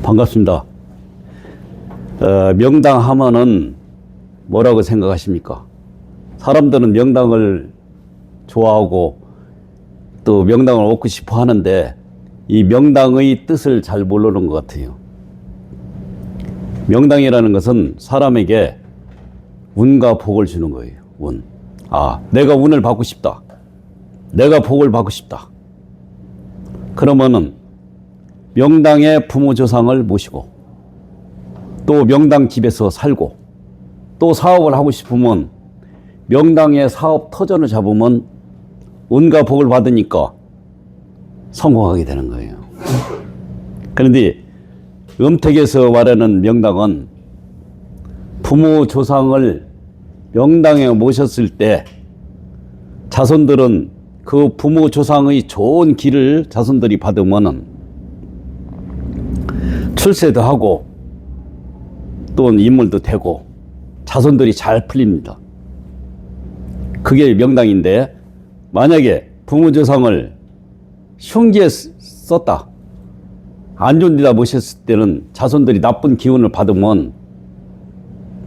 반갑습니다. 명당 하면은 뭐라고 생각하십니까? 사람들은 명당을 좋아하고 또 명당을 얻고 싶어 하는데 이 명당의 뜻을 잘 모르는 것 같아요. 명당이라는 것은 사람에게 운과 복을 주는 거예요. 운. 내가 운을 받고 싶다. 내가 복을 받고 싶다. 그러면은 명당의 부모 조상을 모시고 또 명당 집에서 살고 또 사업을 하고 싶으면 명당의 사업 터전을 잡으면 운과 복을 받으니까 성공하게 되는 거예요. 그런데 음택에서 말하는 명당은 부모 조상을 명당에 모셨을 때 자손들은 그 부모 조상의 좋은 길을 자손들이 받으면은 출세도 하고 또 인물도 되고 자손들이 잘 풀립니다. 그게 명당인데 만약에 부모 조상을 흉기에 썼다, 안 좋은 데다 모셨을 때는 자손들이 나쁜 기운을 받으면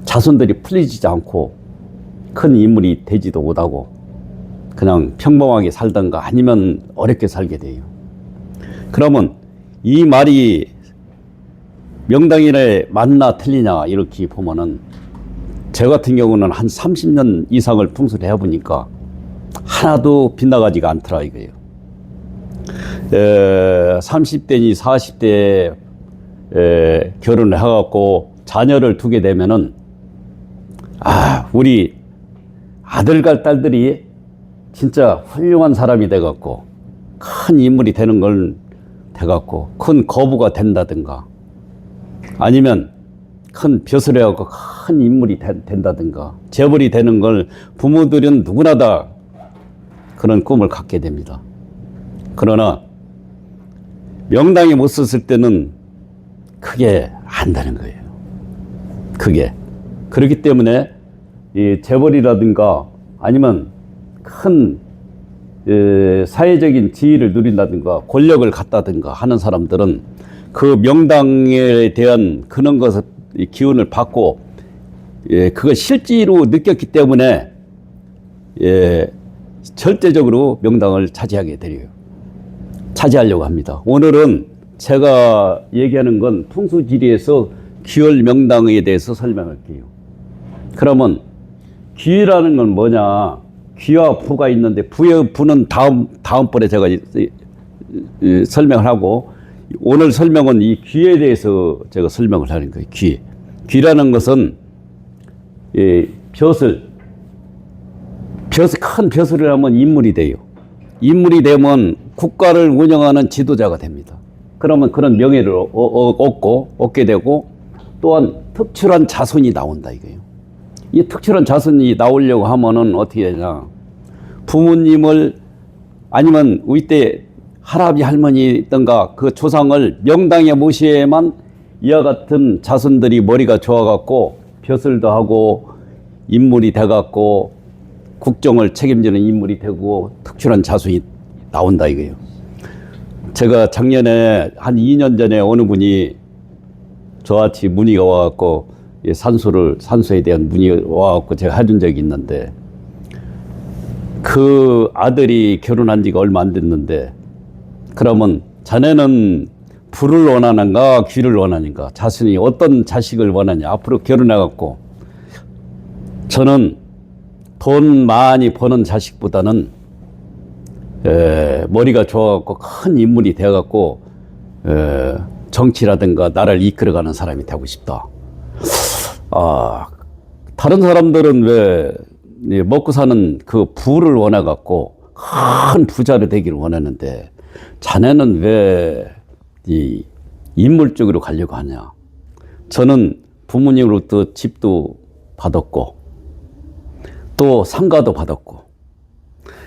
자손들이 풀리지 않고 큰 인물이 되지도 못하고 그냥 평범하게 살던가 아니면 어렵게 살게 돼요. 그러면 이 말이 명당이래 맞나 틀리냐 이렇게 보면은 저 같은 경우는 한 30년 이상을 풍수를 해보니까 하나도 빗나가지가 않더라 이거예요. 30대니 40대에 결혼을 해갖고 자녀를 두게 되면은 우리 아들과 딸들이 진짜 훌륭한 사람이 돼갖고 큰 인물이 되는 걸 돼갖고 큰 거부가 된다든가 아니면 큰 벼슬을 해갖고 큰 인물이 된다든가 재벌이 되는 걸 부모들은 누구나 다 그런 꿈을 갖게 됩니다. 그러나 명당에 못 썼을 때는 그게 안 되는 거예요. 그게. 그렇기 때문에 이 재벌이라든가 아니면 큰 사회적인 지위를 누린다든가 권력을 갖다든가 하는 사람들은 그 명당에 대한 그런 것을 기운을 받고 그걸 실제로 느꼈기 때문에 절대적으로 명당을 차지하려고 합니다. 오늘은 제가 얘기하는 건 풍수지리에서 귀월 명당에 대해서 설명할게요. 그러면 귀라는 건 뭐냐? 귀와 부가 있는데 부는 다음번에 제가 설명을 하고 오늘 설명은 이 귀에 대해서 제가 설명을 하는 거예요. 귀라는 것은 큰 벼슬을 하면 인물이 돼요. 인물이 되면 국가를 운영하는 지도자가 됩니다. 그러면 그런 명예를 얻게 되고 또한 특출한 자손이 나온다 이거예요. 이 특출한 자손이 나오려고 하면은 어떻게 되냐? 부모님을 아니면 우리 때 할아버지 할머니든가 그 조상을 명당에 모셔야만 이와 같은 자손들이 머리가 좋아갖고 벼슬도 하고 인물이 돼갖고 국정을 책임지는 인물이 되고 특출한 자손이 나온다 이거예요. 제가 작년에 한 2년 전에 어느 분이 저한테 문의가 와갖고 산소에 대한 문의가 와갖고 제가 해준 적이 있는데 그 아들이 결혼한 지가 얼마 안 됐는데 그러면 자네는 부를 원하는가 귀를 원하는가 자신이 어떤 자식을 원하냐 앞으로 결혼해갖고 저는 돈 많이 버는 자식보다는 머리가 좋아갖고 큰 인물이 되어갖고 정치라든가 나라를 이끌어가는 사람이 되고 싶다. 다른 사람들은 왜 먹고 사는 그 부를 원해갖고 큰 부자를 되기를 원하는데 자네는 왜 이 인물 쪽으로 가려고 하냐? 저는 부모님으로부터 집도 받았고 또 상가도 받았고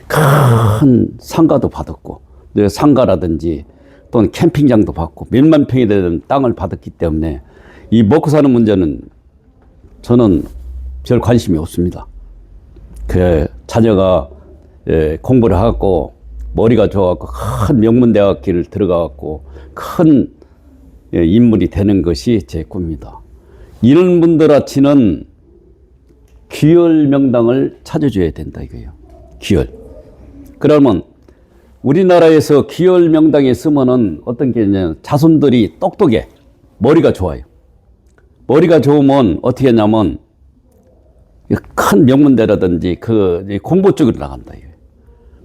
큰 상가도 받았고 상가라든지 또는 캠핑장도 받고 몇만 평이 되는 땅을 받았기 때문에 이 먹고 사는 문제는 저는 별 관심이 없습니다. 그 자녀가 공부를 하고 머리가 좋아갖고 큰 명문대학교를 들어가갖고 큰 인물이 되는 것이 제 꿈입니다. 이런 분들아치는 귀열 명당을 찾아줘야 된다 이거예요. 귀열. 그러면 우리나라에서 귀열 명당에 쓰면은 어떤 게 있냐면 자손들이 똑똑해. 머리가 좋아요. 머리가 좋으면 어떻게 하냐면 큰 명문대라든지 공보 쪽으로 나간다 이거예요.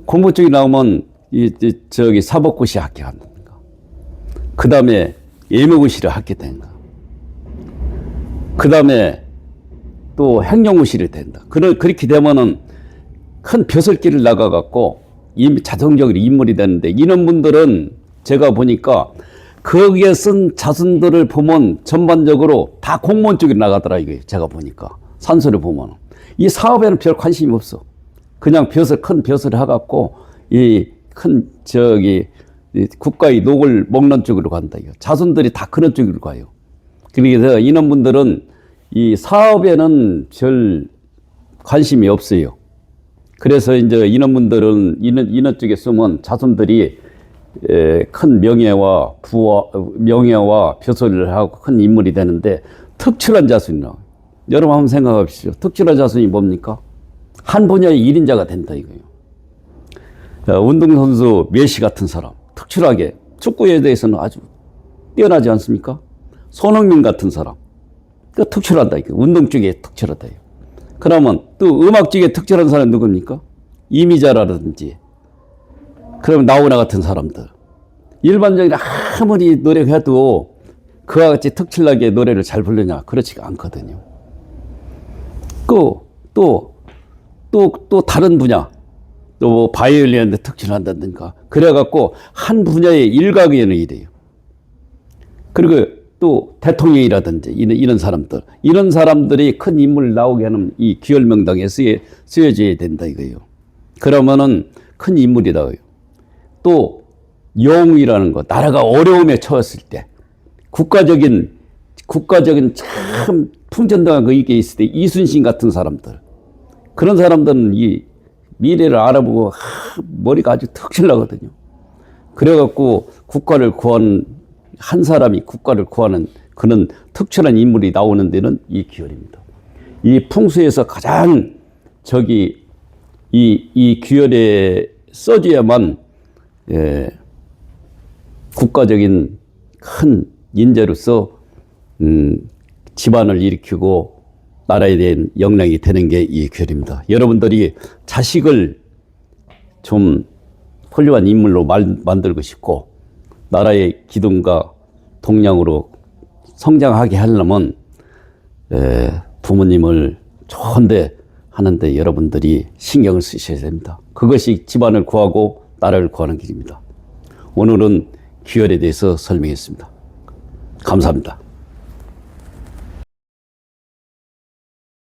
공보 쪽이 나오면 저기 사법고시 합격한다든가. 그 다음에 예무고시를 합격된다. 그 다음에 또 행정고시를 된다. 그렇게 되면은 큰 벼슬길을 나가갖고 자동적으로 인물이 되는데, 이런 분들은 제가 보니까 거기에 쓴 자손들을 보면 전반적으로 다 공무원 쪽으로 나가더라 이거예요. 제가 보니까 산수를 보면 이 사업에는 별 관심이 없어. 그냥 큰 벼슬을 해갖고 이 큰 국가의 녹을 먹는 쪽으로 간다 이거. 자손들이 다 그런 쪽으로 가요. 그래서 이런 분들은 이 사업에는 별 관심이 없어요. 그래서 이제 이런 분들은 이런 쪽에 쓰면 자손들이 큰 명예와 벼슬을 하고 큰 인물이 되는데, 특출한 자손이 나와요. 여러분 한번 생각하십시오. 특출한 자손이 뭡니까? 한 분야의 1인자가 된다 이거예요. 운동선수 메시 같은 사람, 특출하게 축구에 대해서는 아주 뛰어나지 않습니까? 손흥민 같은 사람, 특출하다 이거. 운동 쪽에 특출하다 이거. 그러면 또 음악 쪽에 특출한 사람이 누굽니까? 이미자라든지, 그러면 나훈아 같은 사람들. 일반적으로 아무리 노력해도 그와 같이 특출나게 노래를 잘 부르냐? 그렇지가 않거든요. 또 다른 분야, 또 바이올린에 특출한다든가, 그래갖고 한 분야의 일각에는 이래요. 그리고 또 대통령이라든지 이런 사람들이 큰 인물 나오게 하는 이 귀열명당에 쓰여져야 된다 이거예요. 그러면은 큰 인물이다. 또 영웅이라는 거, 나라가 어려움에 처했을 때 국가적인 참 풍전등한 이게 있을 때 이순신 같은 사람들, 그런 사람들은 이 미래를 알아보고 머리가 아주 특출나거든요. 그래갖고 한 사람이 국가를 구하는 그런 특출한 인물이 나오는 데는 이 귀열입니다. 이 풍수에서 가장 이 귀열에 써줘야만 국가적인 큰 인재로서 집안을 일으키고 나라에 대한 역량이 되는 게 이 귀열입니다. 여러분들이 자식을 좀 훌륭한 인물로 만들고 싶고 나라의 기둥과 동량으로 성장하게 하려면 부모님을 좋은데 하는데 여러분들이 신경을 쓰셔야 됩니다. 그것이 집안을 구하고 나라를 구하는 길입니다. 오늘은 귀열에 대해서 설명했습니다. 감사합니다.